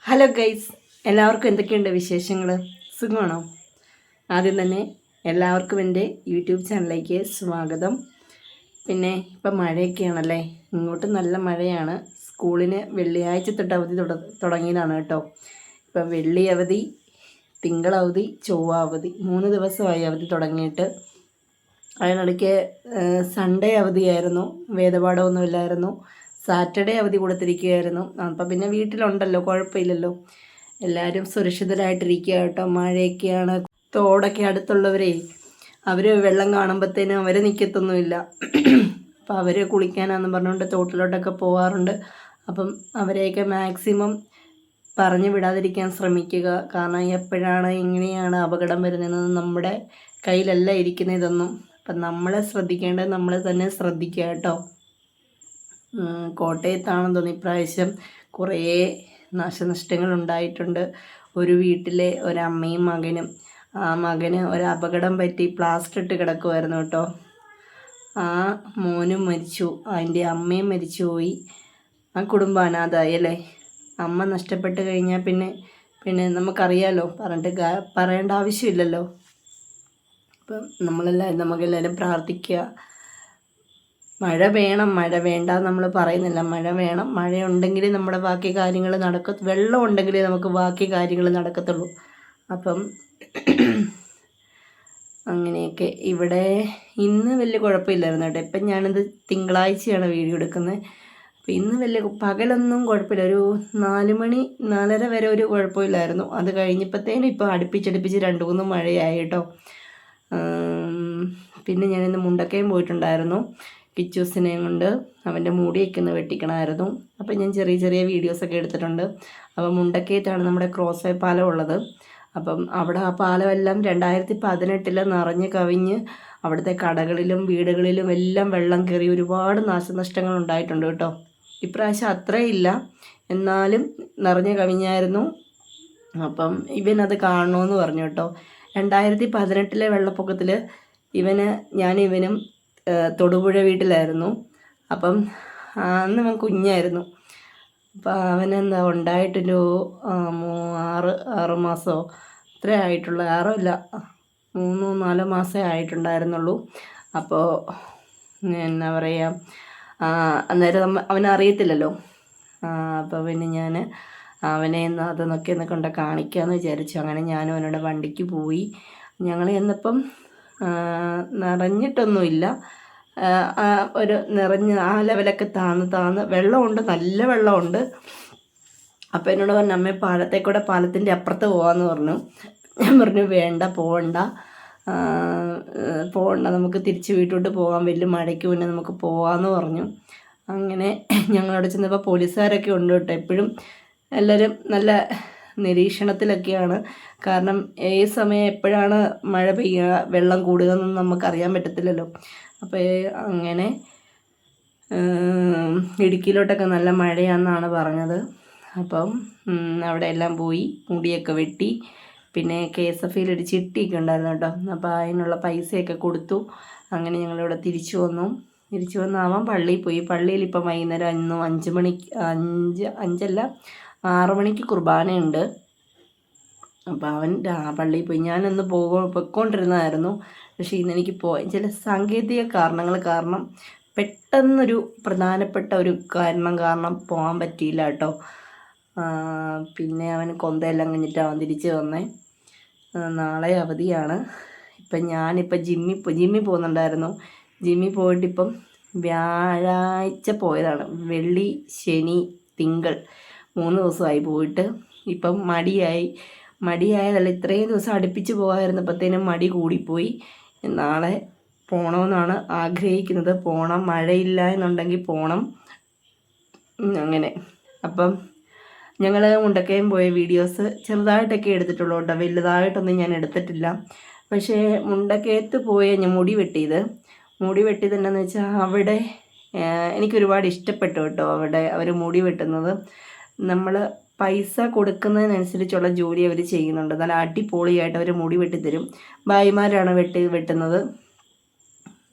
Hello guys, എല്ലാവർക്കും എന്തൊക്കെയുണ്ട് വിശേഷങ്ങൾ? സുഖമാണോ? ആദ്യം തന്നെ എല്ലാവർക്കും എൻ്റെ യൂട്യൂബ് ചാനലിലേക്ക് സ്വാഗതം. പിന്നെ ഇപ്പം മഴയൊക്കെയാണല്ലേ, ഇങ്ങോട്ട് നല്ല മഴയാണ്. സ്കൂളിന് വെള്ളിയാഴ്ച തൊട്ട് അവധി തുടങ്ങിയതാണ് കേട്ടോ. ഇപ്പം വെള്ളി അവധി, തിങ്കൾ അവധി, ചൊവ്വ അവധി, 3 ദിവസമായി അവധി തുടങ്ങിയിട്ട്. അതിനിടയ്ക്ക് സൺഡേ അവധിയായിരുന്നു, വേദപാഠമൊന്നുമില്ലായിരുന്നു. സാറ്റർഡേ അവധി കൊടുത്തിരിക്കുകയായിരുന്നു. അപ്പം പിന്നെ വീട്ടിലുണ്ടല്ലോ, കുഴപ്പമില്ലല്ലോ. എല്ലാവരും സുരക്ഷിതരായിട്ടിരിക്കുക കേട്ടോ. മഴയൊക്കെയാണ്. തോടൊക്കെ അടുത്തുള്ളവരെ അവർ വെള്ളം കാണുമ്പോഴത്തേനും അവർ നിൽക്കത്തൊന്നുമില്ല. അപ്പോൾ അവർ കുളിക്കാനാണെന്ന് പറഞ്ഞുകൊണ്ട് തോട്ടിലോട്ടൊക്കെ പോകാറുണ്ട്. അപ്പം അവരെയൊക്കെ മാക്സിമം പറഞ്ഞു വിടാതിരിക്കാൻ ശ്രമിക്കുക. കാരണം എപ്പോഴാണ് എങ്ങനെയാണ് അപകടം വരുന്നതെന്ന് നമ്മുടെ കയ്യിലല്ല ഇരിക്കുന്ന ഇതൊന്നും. അപ്പം നമ്മളെ ശ്രദ്ധിക്കേണ്ടത് നമ്മൾ തന്നെ ശ്രദ്ധിക്കുക കേട്ടോ. കോട്ടയത്താണെന്ന് തോന്നി ഇപ്രാവശ്യം കുറേ നാശനഷ്ടങ്ങൾ ഉണ്ടായിട്ടുണ്ട്. ഒരു വീട്ടിലെ ഒരമ്മയും മകനും, ആ മകന് ഒരു അപകടം പറ്റി പ്ലാസ്റ്റർ ഇട്ട് കിടക്കുമായിരുന്നു കേട്ടോ. ആ മോനും മരിച്ചു, അതിൻ്റെ അമ്മയും മരിച്ചുപോയി. ആ കുടുംബം അനാഥമായി അല്ലേ. അമ്മ നഷ്ടപ്പെട്ട് കഴിഞ്ഞാൽ പിന്നെ നമുക്കറിയാലോ, പറയേണ്ട ആവശ്യമില്ലല്ലോ. അപ്പം നമുക്കെല്ലാവരും പ്രാർത്ഥിക്കുക. മഴ വേണം, മഴ വേണ്ട നമ്മൾ പറയുന്നില്ല. മഴ വേണം, മഴയുണ്ടെങ്കിൽ നമ്മുടെ ബാക്കി കാര്യങ്ങൾ വെള്ളം ഉണ്ടെങ്കിലേ നമുക്ക് ബാക്കി കാര്യങ്ങൾ നടക്കത്തുള്ളൂ. അപ്പം അങ്ങനെയൊക്കെ. ഇവിടെ ഇന്ന് വലിയ കുഴപ്പമില്ലായിരുന്നു കേട്ടോ. ഇപ്പം ഞാനിത് തിങ്കളാഴ്ചയാണ് വീഡിയോ എടുക്കുന്നത്. അപ്പം ഇന്ന് വലിയ പകലൊന്നും കുഴപ്പമില്ല. ഒരു 4 മണി 4:30 വരെ ഒരു കുഴപ്പമില്ലായിരുന്നു. അത് കഴിഞ്ഞപ്പോഴത്തേനും ഇപ്പോൾ അടുപ്പിച്ചടുപ്പിച്ച് 2-3 മഴയായി കേട്ടോ. പിന്നെ ഞാനിന്ന് മുണ്ടക്കയം പോയിട്ടുണ്ടായിരുന്നു. കിച്ചൂസിനെയും കൊണ്ട് അവൻ്റെ മുടിയൊക്കെ ഒന്ന് വെട്ടിക്കണമായിരുന്നു. അപ്പം ഞാൻ ചെറിയ ചെറിയ വീഡിയോസൊക്കെ എടുത്തിട്ടുണ്ട്. അപ്പം മുണ്ടക്കയത്താണ് നമ്മുടെ ക്രോസ് വേ പാലം ഉള്ളത്. അപ്പം അവിടെ ആ പാലമെല്ലാം 2018 നിറഞ്ഞ് കവിഞ്ഞ് അവിടുത്തെ കടകളിലും വീടുകളിലും എല്ലാം വെള്ളം കയറി ഒരുപാട് നാശനഷ്ടങ്ങൾ ഉണ്ടായിട്ടുണ്ട് കേട്ടോ. ഇപ്രാവശ്യം അത്രയില്ല, എന്നാലും നിറഞ്ഞ് കവിഞ്ഞായിരുന്നു. അപ്പം ഇവനത് കാണണമെന്ന് പറഞ്ഞു കേട്ടോ. 2018 വെള്ളപ്പൊക്കത്തിൽ ഇവനും തൊടുപുഴ വീട്ടിലായിരുന്നു. അപ്പം അന്ന് അവൻ കുഞ്ഞായിരുന്നു. അപ്പം അവനെന്താ ഉണ്ടായിട്ടൊരു 6 മാസമോ അത്ര ആയിട്ടുള്ള, 3-4 മാസമേ ആയിട്ടുണ്ടായിരുന്നുള്ളൂ. അപ്പോൾ എന്നാ പറയുക, അന്നേരം അവനറിയത്തില്ലല്ലോ. അപ്പോൾ പിന്നെ ഞാൻ അവനെ അതൊക്കെ ഒന്ന് കൊണ്ട് കാണിക്കാമെന്ന് വിചാരിച്ചു. അങ്ങനെ ഞാനും അവനോട് വണ്ടിക്ക് പോയി. ഞങ്ങൾ ചെന്നപ്പം നിറഞ്ഞിട്ടൊന്നുമില്ല, ഒരു നിറഞ്ഞ് ആ ലെവലൊക്കെ താന്ന് വെള്ളമുണ്ട്, നല്ല വെള്ളമുണ്ട്. അപ്പം എന്നോട് പറഞ്ഞു, അമ്മേ പാലത്തേക്കൂടെ പാലത്തിൻ്റെ അപ്പുറത്ത് പോകാമെന്ന് പറഞ്ഞു. ഞാൻ പറഞ്ഞു പോകണ്ട, നമുക്ക് തിരിച്ച് വീട്ടിലോട്ട് പോകാം, വലിയ മഴയ്ക്ക് മുന്നേ നമുക്ക് പോകാമെന്ന് പറഞ്ഞു. അങ്ങനെ ഞങ്ങളവിടെ ചെന്നപ്പോൾ പോലീസുകാരൊക്കെ ഉണ്ട് കേട്ടോ. എപ്പോഴും എല്ലാവരും നല്ല നിരീക്ഷണത്തിലൊക്കെയാണ്. കാരണം ഏത് സമയം എപ്പോഴാണ് മഴ പെയ്യുക, വെള്ളം കൂടുക എന്നൊന്നും നമുക്കറിയാൻ പറ്റത്തില്ലല്ലോ. അപ്പോൾ അങ്ങനെ ഇടുക്കിയിലോട്ടൊക്കെ നല്ല മഴയാണെന്നാണ് പറഞ്ഞത്. അപ്പം അവിടെ എല്ലാം പോയി മുടിയൊക്കെ വെട്ടി. പിന്നെ KSFയിൽ ഒരു ചിട്ടിയൊക്കെ ഉണ്ടായിരുന്നു കേട്ടോ. അപ്പോൾ അതിനുള്ള പൈസയൊക്കെ കൊടുത്തു. അങ്ങനെ ഞങ്ങളിവിടെ തിരിച്ചു വന്നു അവൻ പള്ളിയിൽ പോയി. പള്ളിയിൽ ഇപ്പം വൈകുന്നേരം 5 മണിക്ക് 6 മണിക്ക് കുർബാനയുണ്ട്. അപ്പോൾ അവൻ പള്ളിയിൽ പോയി. ഞാനൊന്ന് പൊയ്ക്കൊണ്ടിരുന്നതായിരുന്നു. പക്ഷേ ഇന്നെനിക്ക് ചില സാങ്കേതിക കാരണങ്ങൾ കാരണം പെട്ടെന്നൊരു പ്രധാനപ്പെട്ട ഒരു കാരണം പോകാൻ പറ്റിയില്ല കേട്ടോ. പിന്നെ അവൻ കൊന്തയെല്ലാം കഴിഞ്ഞിട്ട് അവൻ തിരിച്ച് വന്നേ. നാളെ അവധിയാണ്. ഞാനിപ്പോൾ ജിമ്മിൽ പോകുന്നുണ്ടായിരുന്നു. ജിമ്മിൽ പോയിട്ടിപ്പം വ്യാഴാഴ്ച പോയതാണ്. വെള്ളി, ശനി, തിങ്കൾ 3 ദിവസമായി പോയിട്ട്. ഇപ്പം മടിയായതല്ല, ഇത്രയും ദിവസം അടുപ്പിച്ച് പോകാതിരുന്നപ്പോഴത്തേനും മടി കൂടിപ്പോയി. നാളെ പോകണമെന്നാണ് ആഗ്രഹിക്കുന്നത്. പോകണം, മഴയില്ല എന്നുണ്ടെങ്കിൽ പോകണം. അങ്ങനെ അപ്പം ഞങ്ങൾ മുണ്ടക്കയം പോയ വീഡിയോസ് ചെറുതായിട്ടൊക്കെ എടുത്തിട്ടുള്ളൂ കേട്ടോ. വലുതായിട്ടൊന്നും ഞാൻ എടുത്തിട്ടില്ല. പക്ഷേ മുണ്ടക്കയത്ത് പോയ ഞാൻ മുടി വെട്ടിയത് എന്താണെന്ന് വെച്ചാൽ അവിടെ എനിക്കൊരുപാട് ഇഷ്ടപ്പെട്ടു കേട്ടോ. അവിടെ അവർ മുടി വെട്ടുന്നത്, നമ്മൾ പൈസ കൊടുക്കുന്നതിനനുസരിച്ചുള്ള ജോലി അവർ ചെയ്യുന്നുണ്ട്. നല്ല അടിപൊളിയായിട്ട് അവർ മുടി വെട്ടിത്തരും. ഭായിമാരാണ് വെട്ടുന്നത്.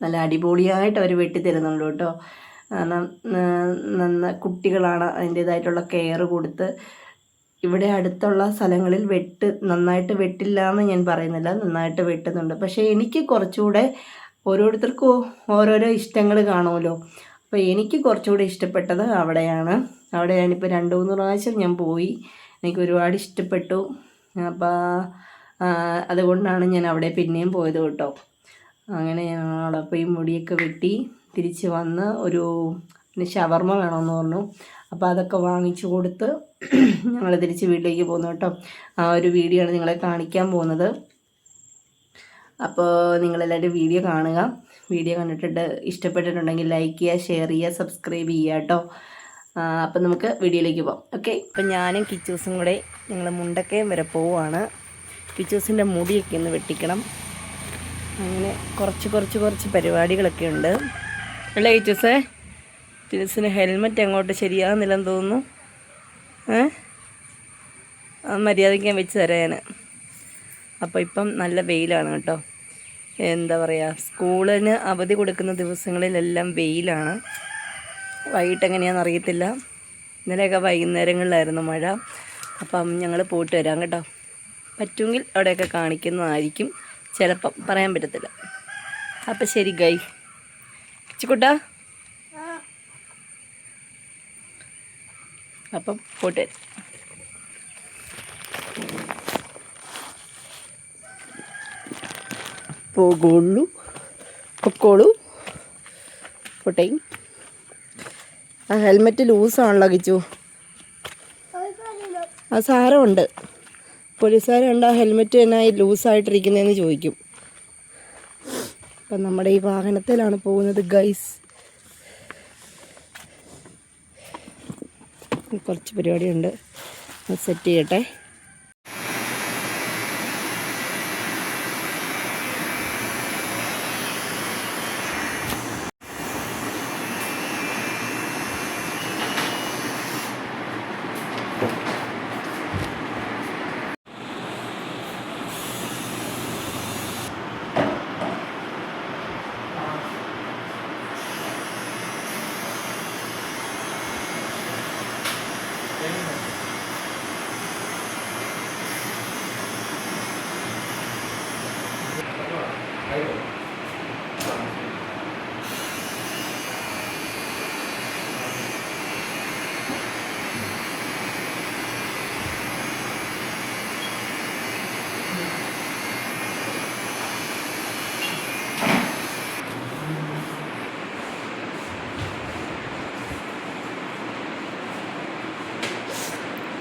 നല്ല അടിപൊളിയായിട്ട് അവർ വെട്ടിത്തരുന്നുണ്ട് കേട്ടോ. കാരണം കുട്ടികളാണ് അതിൻ്റേതായിട്ടുള്ള കെയർ കൊടുത്ത് ഇവിടെ അടുത്തുള്ള സ്ഥലങ്ങളിൽ നന്നായിട്ട് വെട്ടില്ല എന്ന് ഞാൻ പറയുന്നില്ല, നന്നായിട്ട് വെട്ടുന്നുണ്ട്. പക്ഷേ എനിക്ക് കുറച്ചുകൂടെ ഓരോരുത്തർക്കും ഓരോരോ ഇഷ്ടങ്ങൾ കാണുമല്ലോ. അപ്പോൾ എനിക്ക് കുറച്ചുകൂടി ഇഷ്ടപ്പെട്ടത് അവിടെയാണ്. അവിടെ ഞാനിപ്പോൾ 2-3 പ്രാവശ്യം ഞാൻ പോയി, എനിക്ക് ഒരുപാട് ഇഷ്ടപ്പെട്ടു. അപ്പോൾ അതുകൊണ്ടാണ് ഞാൻ അവിടെ പിന്നെയും പോയത് കേട്ടോ. അങ്ങനെ ഞാൻ അവിടെ പോയി മുടിയൊക്കെ വെട്ടി തിരിച്ച് വന്ന് ഷവർമ വേണമെന്ന് പറഞ്ഞു. അപ്പോൾ അതൊക്കെ വാങ്ങിച്ചു കൊടുത്ത് ഞങ്ങൾ തിരിച്ച് വീട്ടിലേക്ക് പോകുന്നു കേട്ടോ. ആ ഒരു വീഡിയോ ആണ് നിങ്ങളെ കാണിക്കാൻ പോകുന്നത്. അപ്പോൾ നിങ്ങളെല്ലാവരും വീഡിയോ കാണുക. വീഡിയോ കണ്ടിട്ട് ഇഷ്ടപ്പെട്ടിട്ടുണ്ടെങ്കിൽ ലൈക്ക് ചെയ്യുക, ഷെയർ ചെയ്യുക, സബ്സ്ക്രൈബ് ചെയ്യുക കേട്ടോ. അപ്പം നമുക്ക് വീഡിയോയിലേക്ക് പോകാം. ഓക്കെ, അപ്പം ഞാനും കിച്ചൂസും കൂടെ ഞങ്ങൾ മുണ്ടക്കയം വരെ പോവുകയാണ്. കിച്ചൂസിൻ്റെ മുടിയൊക്കെ ഒന്ന് വെട്ടിക്കണം. അങ്ങനെ കുറച്ച് പരിപാടികളൊക്കെ ഉണ്ട് അല്ലേ കിച്ചൂസേ? കിച്ചൂസിന് ഹെൽമെറ്റ് അങ്ങോട്ട് ശരിയാകുന്നില്ലെന്ന് തോന്നുന്നു. മര്യാദയ്ക്ക് ഞാൻ വെച്ച് തരാൻ. അപ്പോൾ ഇപ്പം നല്ല വെയിലാണ് കേട്ടോ. എന്താ പറയുക, സ്കൂളിന് അവധി കൊടുക്കുന്ന ദിവസങ്ങളിലെല്ലാം വെയിലാണ്. വൈകിട്ട് എങ്ങനെയാണെന്ന് അറിയത്തില്ല. ഇന്നലെയൊക്കെ വൈകുന്നേരങ്ങളിലായിരുന്നു മഴ. അപ്പം ഞങ്ങൾ പോയിട്ട് വരാം കേട്ടോ. പറ്റുമെങ്കിൽ അവിടെയൊക്കെ കാണിക്കുന്നതായിരിക്കും, ചിലപ്പം പറയാൻ പറ്റത്തില്ല. അപ്പം ശരി ഗൈ ചിക്കുട്ടാ, അപ്പം പോയിട്ട് വരാം. പൊക്കോളൂ പോട്ടെ. ആ ഹെൽമെറ്റ് ലൂസാണല്ലോ കിച്ചു. ആ സാരമുണ്ട്. പോലീസുകാർ കണ്ട ഹെൽമെറ്റ് തന്നെ ലൂസായിട്ടിരിക്കുന്നതെന്ന് ചോദിക്കും. അപ്പം നമ്മുടെ ഈ വാഹനത്തിലാണ് പോകുന്നത് ഗൈസ്. കുറച്ച് പരിപാടിയുണ്ട്, സെറ്റ് ചെയ്യട്ടെ.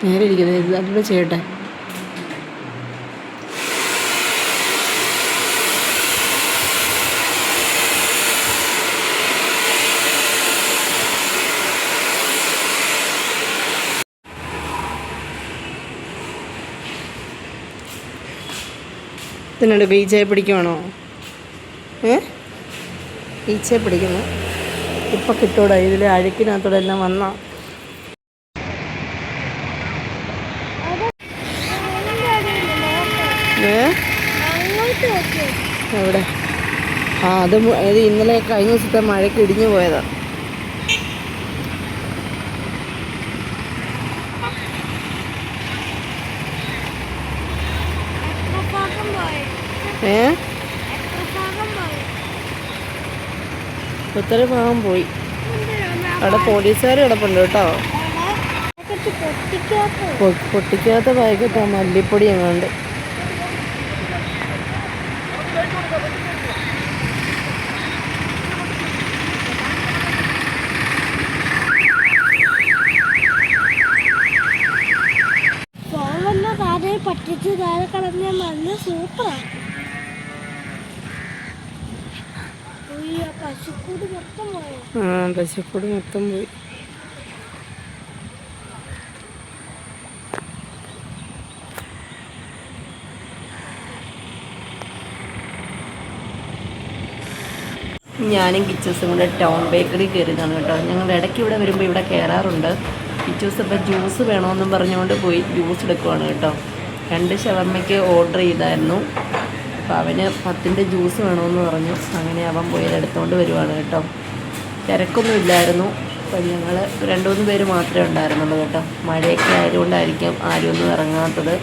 നേരെ ഇരിക്കുന്നത് അതിലൂടെ ചെയ്യട്ടെ. ഇതിനുണ്ട് ഈച്ചയെ പിടിക്കുവാണോ? ഈച്ചയെ പിടിക്കുന്നു. ഇപ്പം കിട്ടൂടാ, ഇതിൽ അഴുക്കിനകത്തൂടെ എല്ലാം വന്നാ. എവിടെ? അത് ഇന്നലെ കഴിഞ്ഞ ദിവസത്തെ മഴയ്ക്ക് ഇടിഞ്ഞു പോയതാ. ഒത്തിരി ഭാഗം പോയി. അവിടെ പോലീസുകാർ കിടപ്പുണ്ട് കേട്ടോ. പൊട്ടിക്കാത്ത പാക്കറ്റാ മല്ലിപ്പൊടി എങ്ങാണ്ട്. പറ്റിച്ച് താഴെ കളഞ്ഞ നല്ല സൂപ്പറാണ്. പശുക്കൂട് മൊത്തം പോയി. പശുക്കൂട് മൊത്തം പോയി. ഞാനും കിച്ചൂസും കൂടെ ടൗൺ ബേക്കറി കയറിയതാണ് കേട്ടോ. ഞങ്ങൾ ഇടയ്ക്ക് ഇവിടെ വരുമ്പോൾ ഇവിടെ കയറാറുണ്ട്. കിച്ചൂസ് ഇപ്പോൾ ജ്യൂസ് വേണമെന്നും പറഞ്ഞുകൊണ്ട് പോയി ജ്യൂസ് എടുക്കുവാണ് കേട്ടോ. 2 ഷവർമ്മയ്ക്ക് ഓർഡർ ചെയ്തായിരുന്നു. അപ്പോൾ അവന് 10ൻ്റെ ജ്യൂസ് വേണമെന്ന് പറഞ്ഞു. അങ്ങനെ അവൻ പോയി എടുത്തുകൊണ്ട് വരുവാണ് കേട്ടോ. തിരക്കൊന്നും ഇല്ലായിരുന്നു. അപ്പം ഞങ്ങൾ 2-3 പേര് മാത്രമേ ഉണ്ടായിരുന്നുള്ളൂ കേട്ടോ. മഴയൊക്കെ ആയതുകൊണ്ടായിരിക്കും ആരും ഒന്നും ഇറങ്ങാത്തത്.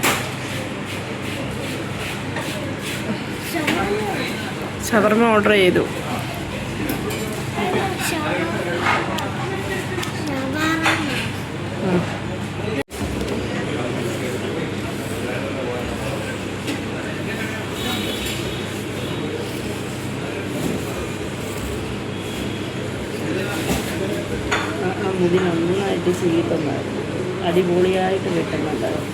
ഷവർമ ഓർഡർ ചെയ്തു. മുടി നന്നായിട്ട് ചീട്ടുന്നായിരുന്നു. അടിപൊളിയായിട്ട് കിട്ടുന്നുണ്ടായിരുന്നു.